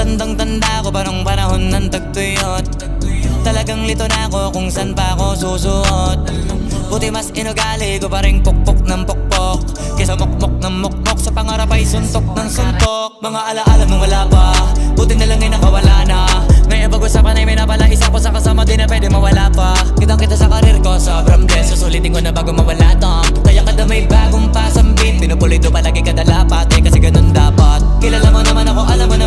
Tandang-tanda ko parang panahon ng tagtuyot. Talagang lito na ako kung san pa ako susuot. Buti mas inugali ko pa rin pukpok ng pukpok kesa mukmok ng mukmok, sa pangarap ay suntok ng suntok. Mga alaala nung wala pa, buti na lang ay nakawala na. Ngayon pag-usapan ay may napala, isa ko sa kasama di na pwede mawala pa. Kitang kita sa karir ko, sobrang blessed, susulitin ko na bago mawala to. Kaya kada may bagong pasambit, pinupulido palagi kada lapat, kasi ganun dapat. Kilala mo naman ako, alam mo na